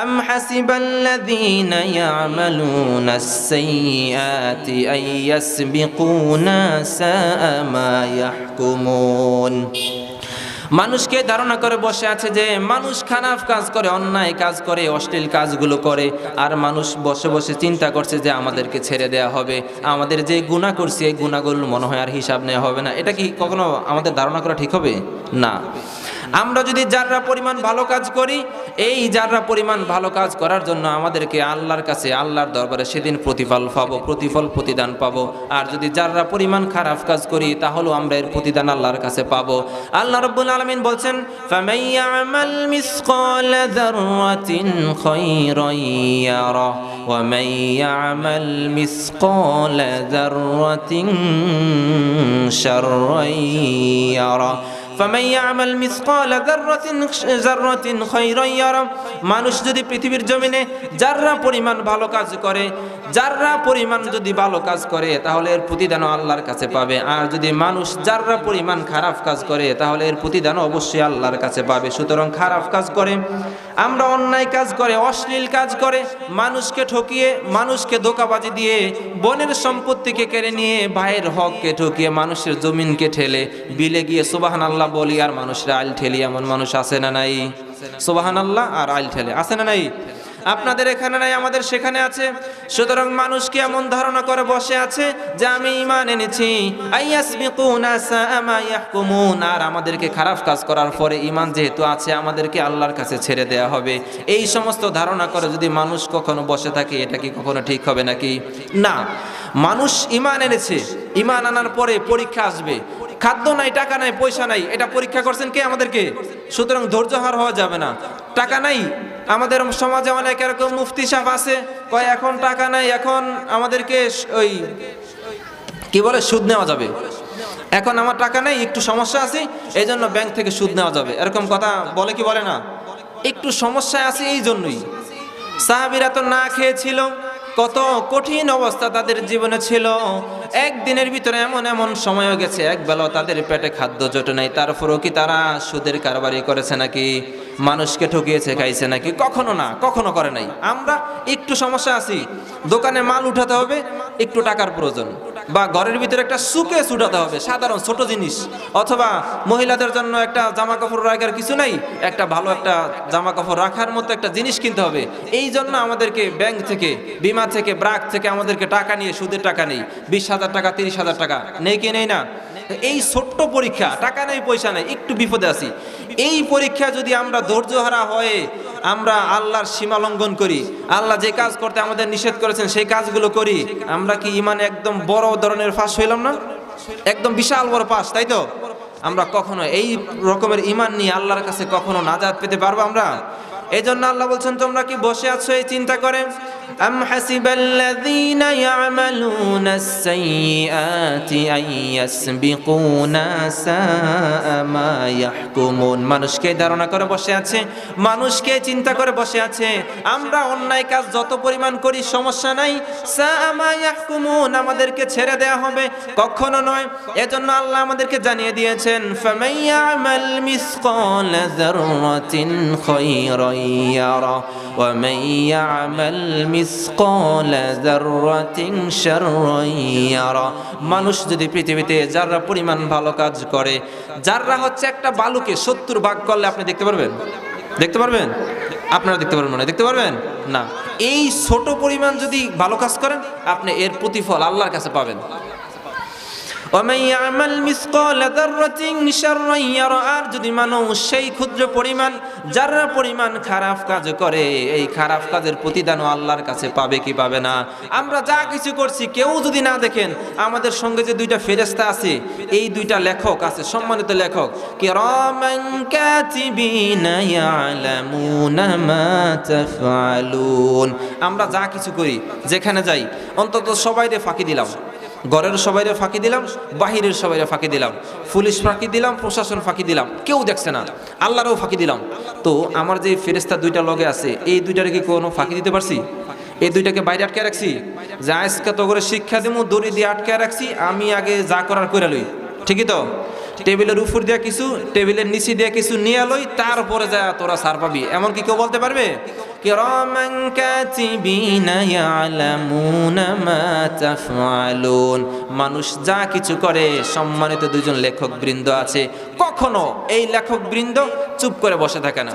أم حسب الذين يعملون السيئات أن يسبقونا ساء ما يحكمون মানুষকে ধারণা করে বসে আছে যে মানুষ খারাপ কাজ করে, অন্যায় কাজ করে, অশ্লীল কাজগুলো করে, আর মানুষ বসে বসে চিন্তা করছে যে আমাদেরকে ছেড়ে দেয়া হবে, আমাদের যে গুনাহ করছি এই গুনাহগুলো মনে হয় আর হিসাব নেওয়া হবে না। এটা কি কখনো আমাদের ধারণা করা ঠিক হবে? না। আমরা যদি যাররা পরিমাণ ভালো কাজ করি, এই যাররা পরিমাণ ভালো কাজ করার জন্য আমাদেরকে আল্লাহর কাছে, আল্লাহর দরবারে সেদিন প্রতিদান পাবো। আর যদি যাররা পরিমাণ খারাপ কাজ করি তাহলেও আমরা এর প্রতিদান আল্লাহর কাছে পাবো। আল্লাহ রাব্বুল আলামিন বলছেন, ফামান ইয়ামাল মিসকালা যাররাতিন খায়রান ইয়ারা ওয়া মান ইয়ামাল মিসকালা যাররাতিন শাররান ইয়ারা। ফামান ইয়ামাল মিসকালা যাররাতিন খায়রান ইয়ারা। মানুষ যদি পৃথিবীর জমিনে যাররা পরিমাণ ভালো কাজ করে, যাররা পরিমাণ যদি ভালো কাজ করে তাহলে এর প্রতিদানও আল্লাহর কাছে পাবে। আর যদি মানুষ যাররা পরিমাণ খারাপ কাজ করে তাহলে এর প্রতিদানও অবশ্যই আল্লাহর কাছে পাবে। সুতরাং খারাপ কাজ করে, আমরা অন্যায় কাজ করে, অশ্লীল কাজ করে, মানুষকে ঠকিয়ে, মানুষকে ধোঁকাবাজি দিয়ে, বনের সম্পত্তিকে কেড়ে নিয়ে, ভাইয়ের হককে ঠকিয়ে, মানুষের জমিনকে ঠেলে বিলে গিয়ে সুবহানাল্লাহ বলি আর মানুষরা আইল ঠেলি, এমন মানুষ আছে না নাই? সুবহানাল্লাহ আর আইল ঠেলে, আছে না নাই? আপনাদের এখানে নাই, আমাদের সেখানে আছে। সুতরাং মানুষকে এমন ধারণা করে বসে আছে যে আমি ঈমান এনেছি, আইয়াসবিকুনা সাআ মা ইয়াহকুমুন, আর আমাদেরকে খারাপ কাজ করার পরে ঈমান যেহেতু আছে আমাদেরকে আল্লাহর কাছে ছেড়ে দেয়া হবে। এই সমস্ত ধারণা করে যদি মানুষ কখনো বসে থাকে, এটা কি কখনো ঠিক হবে নাকি? না। মানুষ ঈমান এনেছে, ঈমান আনার পরে পরীক্ষা আসবে। খাদ্য নাই, টাকা নাই, পয়সা নাই, এটা পরীক্ষা করছেন কে? আমাদেরকে। সুতরাং ধৈর্যহার হওয়া যাবে না। টাকা নাই, আমাদের সমাজে অনেক এরকম মুফতি সাহেব আছে, কয় এখন টাকা নাই, এখন আমাদেরকে ওই কি বলে সুদ নেওয়া যাবে। এখন আমার টাকা নাই, একটু সমস্যা আছে, এই জন্য ব্যাংক থেকে সুদ নেওয়া যাবে, এরকম কথা বলে কি বলে না? একটু সমস্যা আছে এই জন্যই। সাহাবীরা তো না খেয়েছিল, কত কঠিন অবস্থা তাদের জীবনে ছিল। একদিনের ভিতরে এমন এমন সময়ও গেছে একবেলা তাদের পেটে খাদ্য জোটে নাই, তারপরেও কি তারা সুদের কারবারি করেছে নাকি? মানুষকে ঠকিয়েছে, খাইছে নাকি? কখনো না, কখনো করে নাই। আমরা একটু সমস্যা আছি, দোকানে মাল উঠাতে হবে, একটু টাকার প্রয়োজন, বা ঘরের ভিতরে একটা সুকেস উঠাতে হবে, সাধারণ ছোট জিনিস, অথবা মহিলাদের জন্য একটা জামা কাপড় রাখার কিছু নাই, একটা ভালো একটা জামা কাপড় রাখার মতো একটা জিনিস কিনতে হবে। এই জন্য আমাদেরকে ব্যাংক থেকে, বিমা থেকে, ব্রাক থেকে আমাদেরকে টাকা নিয়ে, সুদের টাকা নেই, 20,000 টাকা, 30,000 টাকা নেই কি নেই না? এই ছোট্ট পরীক্ষা, টাকা নেই, পয়সা নেই, একটু বিপদে আছি, এই পরীক্ষা যদি আমরা ধৈর্যহারা হয়ে আমরা আল্লাহর সীমা লঙ্ঘন করি, আল্লাহ যে কাজ করতে আমাদের নিষেধ করেছেন সেই কাজগুলো করি, আমরা কি ইমানে একদম বড় ধরনের ফাঁস হইলাম না? একদম বিশাল বড় পাস, তাই তো? আমরা কখনো এই রকমের ইমান নিয়ে আল্লাহর কাছে কখনো নাজাত পেতে পারবো আমরা? এই জন্য আল্লাহ বলছেন, তোমরা কি বসে আছো এই চিন্তা করে? আম হাসিবাল্লাযীনা ইয়ামালুনাস সাইয়্যাতি আন ইয়াসবিকুনা সাআ মা ইয়াহকুমুন। মানুষকে ধারণা করে বসে আছে, মানুষকে চিন্তা করে বসে আছে, আমরা অন্যায় কাজ যত পরিমাণ করি সমস্যা নাই, সাআ মা ইয়াহকুমুন, আমাদেরকে ছেড়ে দেয়া হবে, কখনো নয়। এজন্য আল্লাহ আমাদেরকে জানিয়ে দিয়েছেন, ফামান ইয়ামাল মিসকালা যাররাতিন খায়রান ইয়ারা ওয়া মান ইয়ামাল মিসকালা যাররাতিন শাররান ইয়ারা। মানুষ যদি পৃথিবীতে যাররা পরিমাণ ভালো কাজ করে, যাররা হচ্ছে একটা বালুকে 70 ভাগ করলে আপনি দেখতে পারবেন? দেখতে পারবেন? আপনারা দেখতে পারবেন না? দেখতে পারবেন না। এই ছোট পরিমাণ যদি ভালো কাজ করেন, আপনি এর প্রতিফল আল্লাহর কাছে পাবেন। ومن يعمل مثقال ذرة شرا يره। আর যদি মানুষ সেই ক্ষুদ্র পরিমাণ, যারা পরিমাণ খারাপ কাজ করে, এই খারাপ কাজের প্রতিদানও আল্লাহর কাছে পাবে কি পাবে না? আমরা যা কিছু করছি কেউ যদি না দেখেন, আমাদের সঙ্গে যে দুইটা ফেরেশতা আছে, এই দুইটা লেখক আছে, সম্মানিত লেখক, কিরামান কাতিবিনা ইয়ালামুনা মা তাফআলুন। আমরা যা কিছু করি, যেখানে যাই, অন্তত সবাইরে ফাঁকি দিলাম, ঘরের সবাইরে ফাঁকি দিলাম, বাহিরের সবাইরে ফাঁকি দিলাম, পুলিশ ফাঁকি দিলাম, প্রশাসন ফাঁকি দিলাম, কেউ দেখছে না, আল্লাহরও ফাঁকি দিলাম। তো আমার যে ফেরেশতা দুইটা লগে আছে, এই দুইটারে কি কোনো ফাঁকি দিতে পারছি? এই দুইটাকে বাইরে আটকে রাখছি, যা আজকে তো করে শিক্ষা দিব, দড়ি দিয়ে আটকে রাখছি, আমি আগে যা করার করে লই, ঠিকই তো? টেবিলের উপর দিয়ে কিছু, টেবিলের নিচে দিয়ে কিছু নিয়ে লই, তারপরে যা তোরা সার পাবি, এমন কি কেউ বলতে পারবে? কিরামান কাতিবিনা ইয়ালামুনা মা তাফআলুন। মানুষ যা কিছু করে, সম্মানিত দুজন লেখক বৃন্দ আছে, কখনো এই লেখক বৃন্দ চুপ করে বসে থাকে না।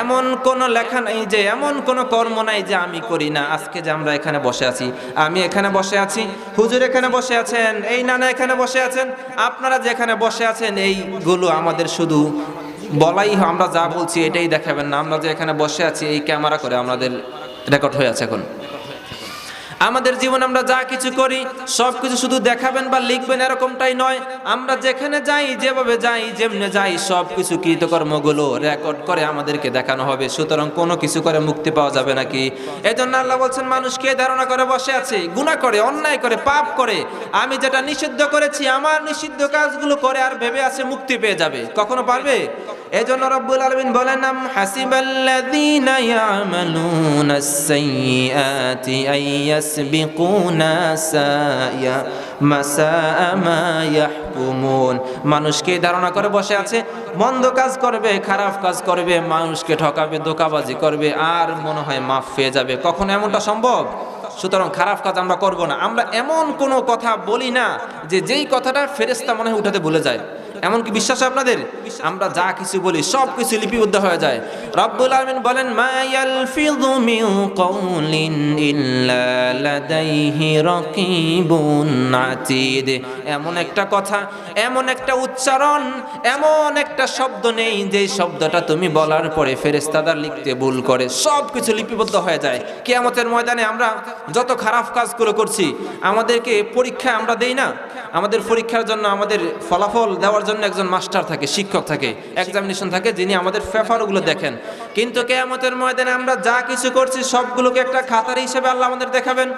এমন কোন লেখা নাই যে, এমন কোন কর্ম নাই যে আমি করি না। আজকে যে আমরা এখানে বসে আছি, আমি এখানে বসে আছি, হুজুর এখানে বসে আছেন, এই নানা এখানে বসে আছেন, আপনারা যেখানে বসে আছেন, এইগুলো আমাদের শুধু বলাই, আমরা যা বলছি এটাই দেখাবেন না। আমরা যে এখানে বসে আছি, এই ক্যামেরা করে আমাদের রেকর্ড হয়ে আছে এখন। আমাদের জীবনে আমরা যা কিছু করি সব কিছু শুধু দেখাবেন বা লিখবেন এরকমটাই নয়। আমরা যেখানে যাই, যেভাবে যাই, যেমনে যাই, সব কিছু কৃতকর্মগুলো রেকর্ড করে আমাদেরকে দেখানো হবে। সুতরাং কোনো কিছু করে মুক্তি পাওয়া যাবে নাকি? এজন্য আল্লাহ বলছেন, মানুষকে ধারণা করে বসে আছে, গুনাহ করে, অন্যায় করে, পাপ করে, আমি যেটা নিষিদ্ধ করেছি, আমার নিষিদ্ধ কাজগুলো করে আর ভেবে আছে মুক্তি পেয়ে যাবে। কখনো পারবে? এজন্য রব্বুল আলামিন বলেন, আম হাসিবাল্লাযীনা ইয়ামালুনাস সাইয়্যাতি আইয়াসবিকুনা সায়া মাসাআ মা ইয়াহকুমুন। মানুষকে ধারণা করে বসে আছে, মন্দ কাজ করবে, খারাপ কাজ করবে, মানুষকে ঠকাবে, ধোঁকাবাজি করবে, আর মনে হয় মাফ পেয়ে যাবে। কখনো এমনটা সম্ভব? সুতরাং খারাপ কাজ আমরা করব না। আমরা এমন কোনো কথা বলি না যে যেই কথাটা ফেরেশতা মনে হয় উঠাতে ভুলে যায়। এমনকি বিশ্বাস আপনাদের? আমরা যা কিছু বলি সব কিছু লিপিবদ্ধ হয়ে যায়। রব্বুল আলামিন বলেন, মা ইয়ালফিযু মিন কাওলিন ইল্লা লাদাইহি রাকিবুন আতীদ। এমন একটা কথা, এমন একটা উচ্চারণ, এমন একটা শব্দ নেই যে শব্দটা তুমি বলার পরে ফেরেশতারা লিখতে ভুল করে। সব কিছু লিপিবদ্ধ হয়ে যায়। কিয়ামতের ময়দানে আমরা যত খারাপ কাজগুলো করছি, আমাদেরকে পরীক্ষা আমরা দেই না? আমাদের পরীক্ষার জন্য, আমাদের ফলাফল দেওয়ার জন্য একজন মাস্টার থাকে, শিক্ষক থাকে, এক্সামিনেশন থাকে, যিনি আমাদের পেপারগুলো দেখেন। কিন্তু কিয়ামতের ময়দানে আমরা যা কিছু করছি সবগুলোকে একটা খাতার হিসেবে আল্লাহ আমাদের দেখাবেন।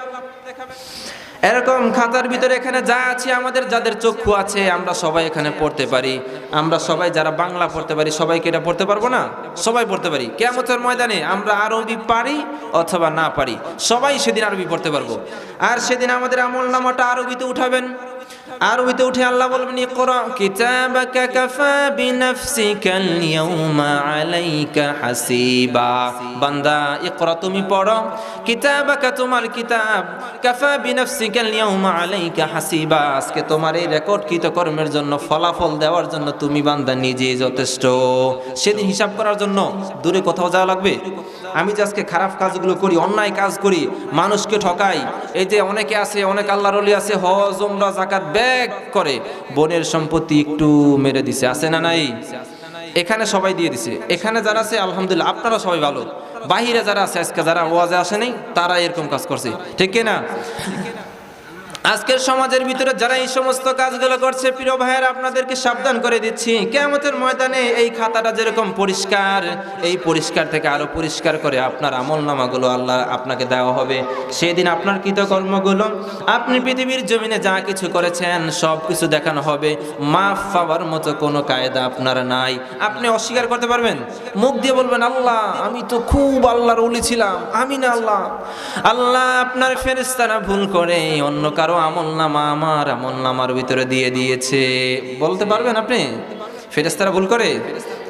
এরকম খাতার ভিতরে এখানে যা আছে, আমাদের যাদের চক্ষু আছে, আমরা সবাই এখানে পড়তে পারি। আমরা সবাই যারা বাংলা পড়তে পারি, সবাইকে এটা পড়তে পারবো না? সবাই পড়তে পারি। কিয়ামতের ময়দানে আমরা আরবি পারি অথবা না পারি, সবাই সেদিন আরবি পড়তে পারবো। আর সেদিন আমাদের আমলনামাটা আরবিতে উঠাবেন। আরবিতে উঠে আল্লাহ বলবেন, ইকরা কিতাবাকা কাফা বিনাফসিকাল ইয়াউমা আলাইকা হাসিবা। বান্দা, ইকরা তুমি পড়ো, কিতাবাকা তোমার কিতাব, কাফা বিনাফসিকাল ইয়াউমা আলাইকা হাসিবা। আজকে তোমার এই রেকর্ডকৃত কর্মের জন্য, ফলাফল দেওয়ার জন্য তুমি বান্দা নিজেই যথেষ্ট। সেদিন হিসাব করার জন্য দূরে কোথাও যাওয়া লাগবে? আমি যে আজকে খারাপ কাজগুলো করি, অন্যায় কাজ করি, মানুষকে ঠকাই, এই যে অনেকে আছে, অনেক আল্লাহর ওলি আছে, হজ উমরা যাকাত ব্যাগ করে, বোনের সম্পত্তি একটু মেরে দিছে, আছে না নাই? এখানে সবাই দিয়ে দিছে। এখানে যারা আছে আলহামদুলিল্লাহ, আপনারা সবাই ভালো। বাহিরে যারা আছে, আজকে যারা ওয়াজে আসে নাই, তারা এরকম কাজ করছে, ঠিক না? আজকের সমাজের ভিতরে যারা এই সমস্ত কাজগুলো করছে, প্রিয় ভাইয়েরা, আপনাদেরকে সাবধান করে দিচ্ছি, কিয়ামতের ময়দানে এই খাতাটা যেরকম পরিষ্কার, এই পরিষ্কার থেকে আরো পরিষ্কার করে আপনার আমলনামাগুলো আল্লাহ আপনাকে দেওয়া হবে। সেদিন আপনার কৃতকর্মগুলো, আপনি পৃথিবীর জমিনে যা কিছু করেছেন সব কিছু দেখানো হবে। মাফ পাওয়ার মতো কোনো কায়দা আপনার নাই। আপনি অস্বীকার করতে পারবেন? মুখ দিয়ে বলবেন, আল্লাহ আমি তো খুব আল্লাহর ওলি ছিলাম, আমি না আল্লাহ। আল্লাহ আপনার ফেরেশতারা ভুল করে অন্য কারো আমলনামা আমার আমলনামার ভিতরে দিয়ে দিয়েছে। বলতে পারবেন আপনি? ফেরেশতারা ভুল করে?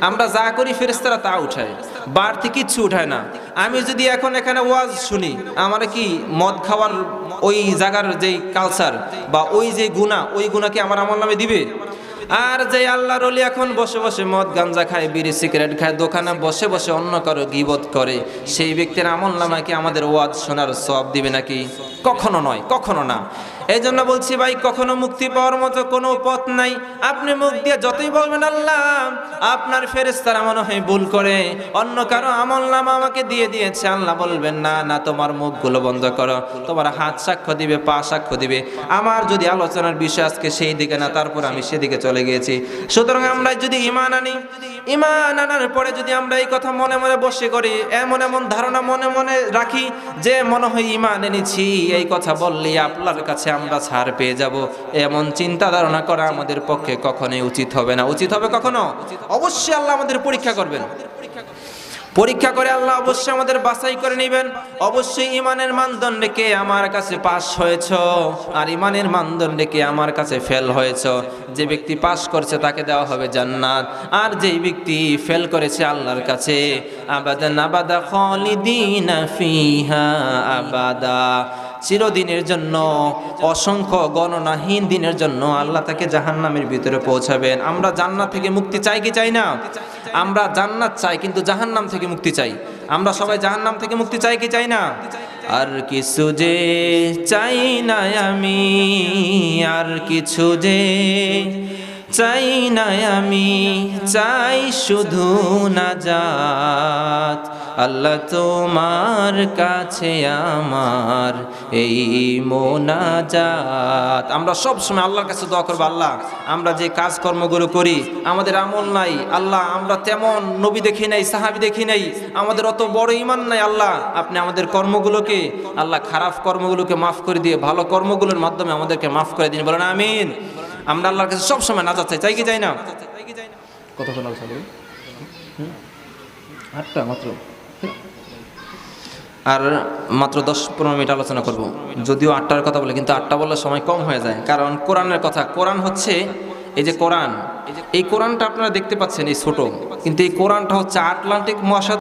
আমরা যা করি ফেরেশতারা তা উঠায়, বাড়তি কিচ্ছু উঠায় না। আমি যদি এখন এখানে ওয়াজ শুনি, আমার কি মদ খাওয়ার ওই জায়গার যেই কালচার বা ওই যে গুনাহ, ওই গুনাহ কি আমার আমলনামে দিবে? আর যে আল্লাহর ওলি এখন বসে বসে মদ গাঞ্জা খায়, বিড়ি সিগারেট খায়, দোকানে বসে বসে অন্য কারো গীবত করে, সেই ব্যক্তির আমলনামায় কি আমাদের ওয়াজ শোনার সওয়াব দিবে নাকি? কখনো নয়, কখনো না। এই জন্য বলছি ভাই, কখনো মুক্তি পাওয়ার মতো কোনো পথ নাই। আপনি মুখ দিয়ে যতই বলবেন আল্লাহ আপনার ফেরেশতারা মনে হয় ভুল করে অন্য কারো আমলনামা আমাকে দিয়ে দিয়েছে, আল্লাহ বলবেন না না, তোমার মুখগুলো বন্ধ করো। তোমার হাত সাক্ষ্য দিবে, পা সাক্ষ্য দিবে। আমার যদি আলোচনার বিষয় আজকে সেই দিকে না, তারপর আমি সেদিকে চলে গিয়েছি। সুতরাং আমরা যদি ঈমান আনি, ঈমান আনার পরে যদি আমরা এই কথা মনে মনে বসে করি, এমন এমন ধারণা মনে মনে রাখি যে মনে হয় ঈমান এনেছি, এই কথা বললেই আপনার কাছে আমরা ছাড় পেয়ে যাব, এমন চিন্তা ধারণা করা আমাদের পক্ষে কখনোই উচিত হবে না। উচিত হবে কখনো? অবশ্যই আল্লাহ আমাদের পরীক্ষা করবেন। পরীক্ষা করে আল্লাহ অবশ্যই আমাদের বাছাই করে নেবেন। অবশ্যই ইমানের মানদণ্ডে কে আমার কাছে পাস হয়েছ, আর ইমানের মানদণ্ডে কে আমার কাছে ফেল হয়েছ। যে ব্যক্তি পাস করছে তাকে দেওয়া হবে জান্নাত, আর যেই ব্যক্তি ফেল করেছে আল্লাহর কাছে আবাদান আবাদা খালিদিনা ফিহা আবাদা, চিরদিনের জন্য, অসংখ্য গণনাহীন দিনের জন্য আল্লাহ তাকে জাহান্নামের ভিতরে পৌঁছাবেন। আমরা জান্নাত থেকে মুক্তি চাই কি চাই না? আমরা জান্নাত চাই, কিন্তু জাহান্নাম থেকে মুক্তি চাই। আমরা সবাই জাহান্নাম থেকে মুক্তি চাই কি চাই না? আর কিছু যে চাই না আমি, আর কিছু যে চাই না আমি, চাই শুধু নাজাত। আল্লাহ তোমার কাছে আমার এই মোনাজাত। আমরা সব সময় আল্লাহর কাছে দোয়া করব, আল্লাহ আমরা যে কাজকর্মগুলো করি আমাদের আমল নাই, আল্লাহ আমরা তেমন নবী দেখি নাই, সাহাবী দেখি নাই, আমাদের অত বড় ঈমান নাই, আল্লাহ আপনি আমাদের কর্মগুলোকে, আল্লাহ খারাপ কর্মগুলোকে মাফ করে দিয়ে ভালো কর্মগুলোর মাধ্যমে আমাদেরকে মাফ করে দিন, বলেন আমিন। আমরা আল্লাহর কাছে সব সময় নাজাত চাই, চাই কি চাই না? কতক্ষণ আলোচনা করব? 8টা মাত্র, আর মাত্র 10-15 মিনিট আলোচনা করব। যদিও 8টার কথা বলে, কিন্তু 8টা বললে সময় কম হয়ে যায়, কারণ কোরআনের কথা। কোরআন হচ্ছে এই যে কোরআন, এই কোরআনটা আপনারা দেখতে পাচ্ছেন এই ছোট, কিন্তু এই কোরআনটা হচ্ছে আটলান্টিক মহাসাগর